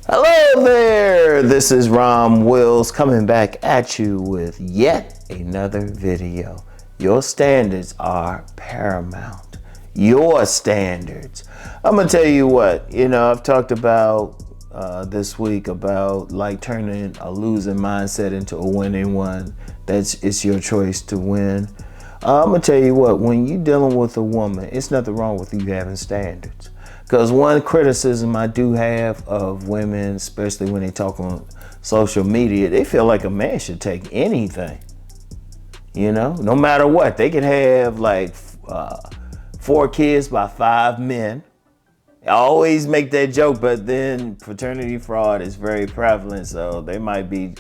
Hello there, this is Rom Wills coming back at you with yet another video. Your standards are paramount. Your standards. I'm gonna tell you what, I've talked about this week about like turning a losing mindset into a winning one. It's your choice to win. I'm gonna tell you what, when you're dealing with a woman, it's nothing wrong with you having standards. Because one criticism I do have of women, especially when they talk on social media, they feel like a man should take anything. No matter what. They could have like 4 kids by 5 men. I always make that joke, but then paternity fraud is very prevalent. So there might be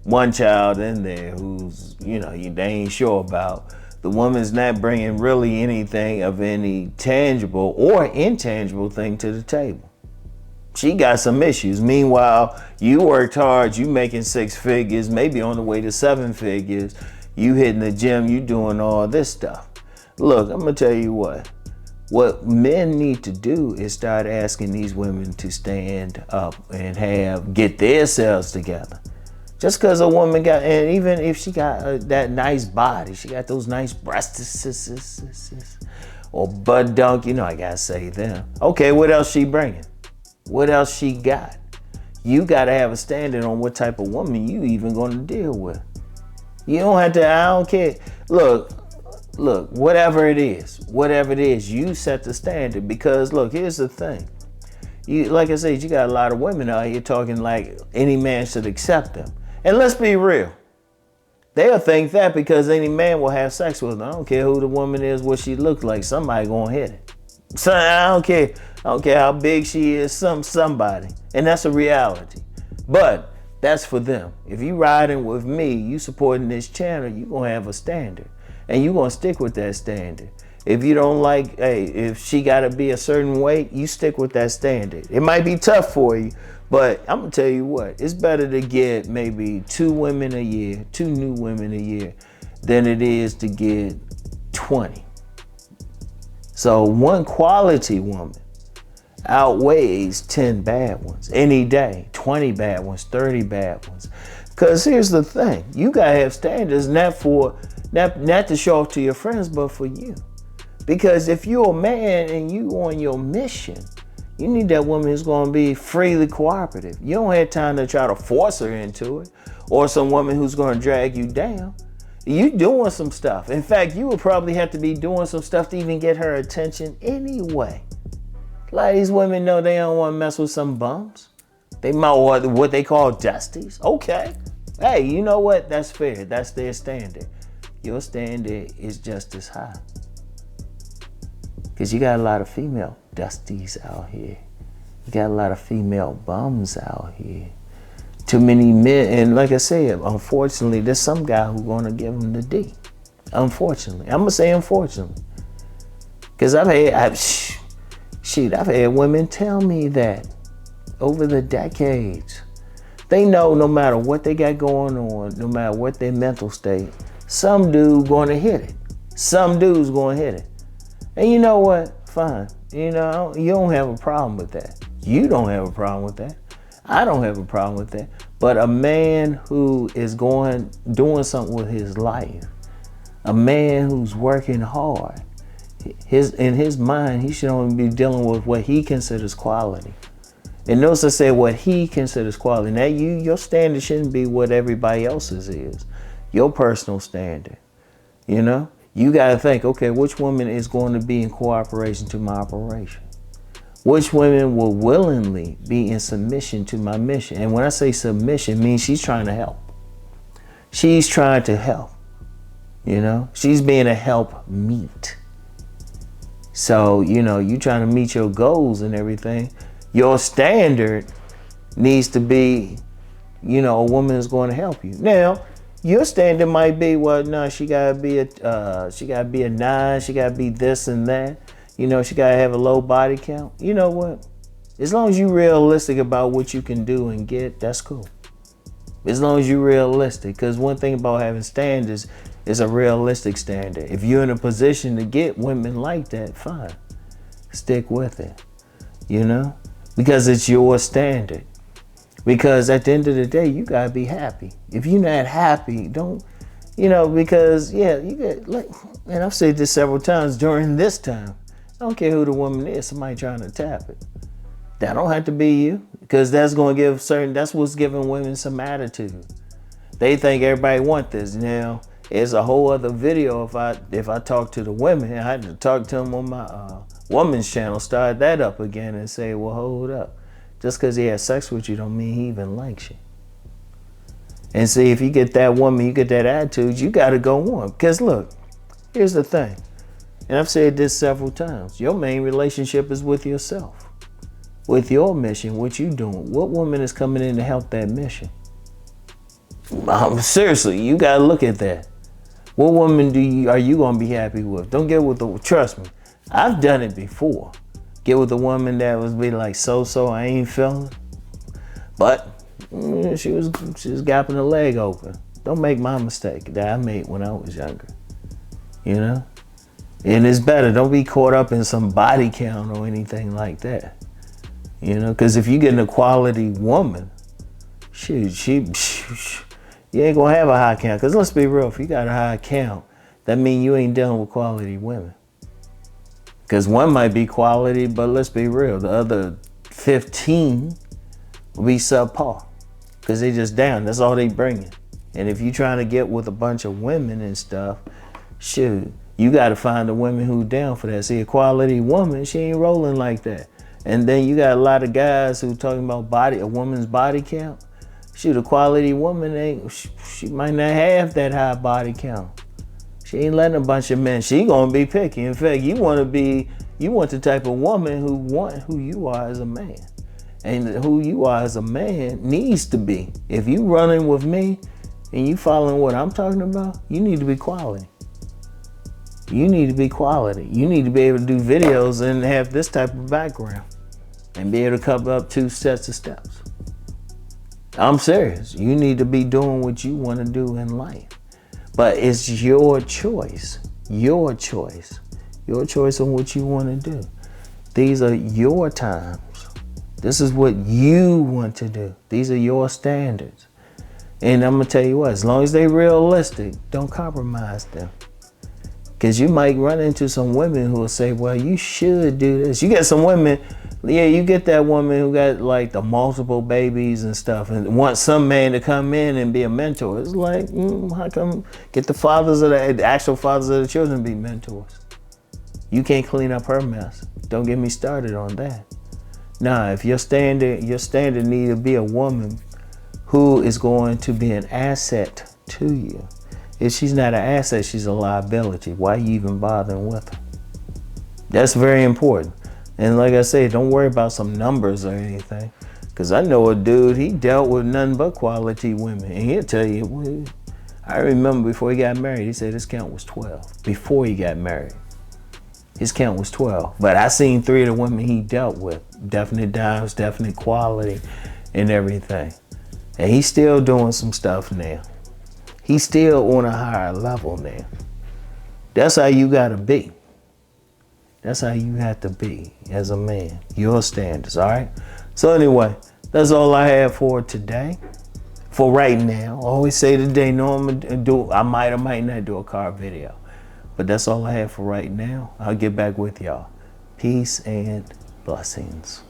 one child in there who's, they ain't sure about. The woman's not bringing really anything of any tangible or intangible thing to the table. She got some issues. Meanwhile, you worked hard, you making 6 figures, maybe on the way to 7 figures. You hitting the gym, you doing all this stuff. Look, I'm gonna tell you what men need to do is start asking these women to stand up and get themselves together. Just because a woman got, and even if she got that nice body, she got those nice breasts or butt dunk, I gotta say them. Okay, what else she bringing? What else she got? You gotta have a standard on what type of woman you even gonna deal with. You don't have to, I don't care. Look, whatever it is, you set the standard. Because look, here's the thing. Like I said, you got a lot of women out here talking like any man should accept them. And let's be real. They'll think that because any man will have sex with them. I don't care who the woman is, what she looks like. Somebody gonna hit it. So I don't care how big she is, somebody. And that's a reality. But that's for them. If you riding with me, you supporting this channel, you gonna have a standard. And you gonna stick with that standard. If you don't like, if she gotta be a certain weight, you stick with that standard. It might be tough for you, but I'm gonna tell you what, it's better to get maybe 2 women a year, 2 new women a year, than it is to get 20. So 1 quality woman outweighs 10 bad ones any day, 20 bad ones, 30 bad ones. Because here's the thing, you gotta have standards not to show off to your friends, but for you. Because if you're a man and you on your mission, you need that woman who's going to be freely cooperative. You don't have time to try to force her into it, or some woman who's going to drag you down. You doing some stuff. In fact, you would probably have to be doing some stuff to even get her attention anyway. A lot of these women know they don't want to mess with some bums. They might want what they call dusties. Okay. Hey, you know what? That's fair. That's their standard. Your standard is just as high. Because you got a lot of female dusties out here. You got a lot of female bums out here. Too many men, and like I said, unfortunately, there's some guy who's gonna give them the D. Unfortunately. I'm gonna say unfortunately. Because I've had women tell me that over the decades. They know no matter what they got going on, no matter what their mental state, some dude gonna hit it. Some dude's gonna hit it. And you know what? Fine. You don't have a problem with that. You don't have a problem with that. I don't have a problem with that. But a man who is doing something with his life, a man who's working hard, in his mind, he should only be dealing with what he considers quality. And notice I say what he considers quality. Now your standard shouldn't be what everybody else's is. Your personal standard, You got to think, okay, which woman is going to be in cooperation to my operation? Which women will willingly be in submission to my mission? And when I say submission, it means she's trying to help. She's trying to help, She's being a help meet. So, you trying to meet your goals and everything. Your standard needs to be, a woman is going to help you. Now, your standard might be, well, no, she gotta be a 9, she gotta be this and that. She gotta have a low body count. You know what? As long as you're realistic about what you can do and get, that's cool. As long as you're realistic, because one thing about having standards is a realistic standard. If you're in a position to get women like that, fine. Stick with it, because it's your standard. Because at the end of the day, you gotta be happy. If you're not happy, don't, because you get like, and I've said this several times during this time. I don't care who the woman is, somebody trying to tap it. That don't have to be you, because that's what's giving women some attitude. They think everybody want this. Now, it's a whole other video if I talk to the women. I had to talk to them on my woman's channel, start that up again and say, well, hold up. Just because he has sex with you don't mean he even likes you. And see, if you get that woman, you get that attitude, you got to go on. Because look, here's the thing. And I've said this several times. Your main relationship is with yourself. With your mission, what you doing. What woman is coming in to help that mission? Seriously, you got to look at that. What woman are you going to be happy with? Don't get with Trust me, I've done it before. Get with a woman that was be like, I ain't feeling. But she was gapping her leg open. Don't make my mistake that I made when I was younger. And it's better. Don't be caught up in some body count or anything like that. Because if you get a quality woman, you ain't gonna have a high count. Because let's be real, if you got a high count, that means you ain't dealing with quality women. Because one might be quality, but let's be real, the other 15 will be subpar. Because they just down, that's all they bringing. And if you trying to get with a bunch of women and stuff, you got to find the women who down for that. See, a quality woman, she ain't rolling like that. And then you got a lot of guys who talking about a woman's body count. A quality woman she might not have that high body count. She ain't letting a bunch of men. She gonna be picky. In fact, you want the type of woman who you are as a man. And who you are as a man needs to be. If you running with me and you following what I'm talking about, you need to be quality. You need to be quality. You need to be able to do videos and have this type of background and be able to cover up 2 sets of steps. I'm serious. You need to be doing what you want to do in life. But it's your choice. Your choice. Your choice on what you want to do. These are your times. This is what you want to do. These are your standards. And I'm going to tell you what, as long as they're realistic, don't compromise them. Because you might run into some women who will say, well, you should do this. You get some women, you get that woman who got like the multiple babies and stuff and wants some man to come in and be a mentor. It's like, how come get the actual fathers of the children be mentors? You can't clean up her mess. Don't get me started on that. Nah, if your standard need to be a woman who is going to be an asset to you. If she's not an asset, she's a liability. Why are you even bothering with her? That's very important. And like I said, don't worry about some numbers or anything. Because I know a dude, he dealt with nothing but quality women. And he'll tell you, well, I remember before he got married, he said his count was 12. Before he got married, his count was 12. But I seen 3 of the women he dealt with. Definite dimes, definite quality, and everything. And he's still doing some stuff now. He's still on a higher level now. That's how you gotta be. That's how you have to be as a man. Your standards, all right? So anyway, that's all I have for today. For right now. I always say today, I might or might not do a car video. But that's all I have for right now. I'll get back with y'all. Peace and blessings.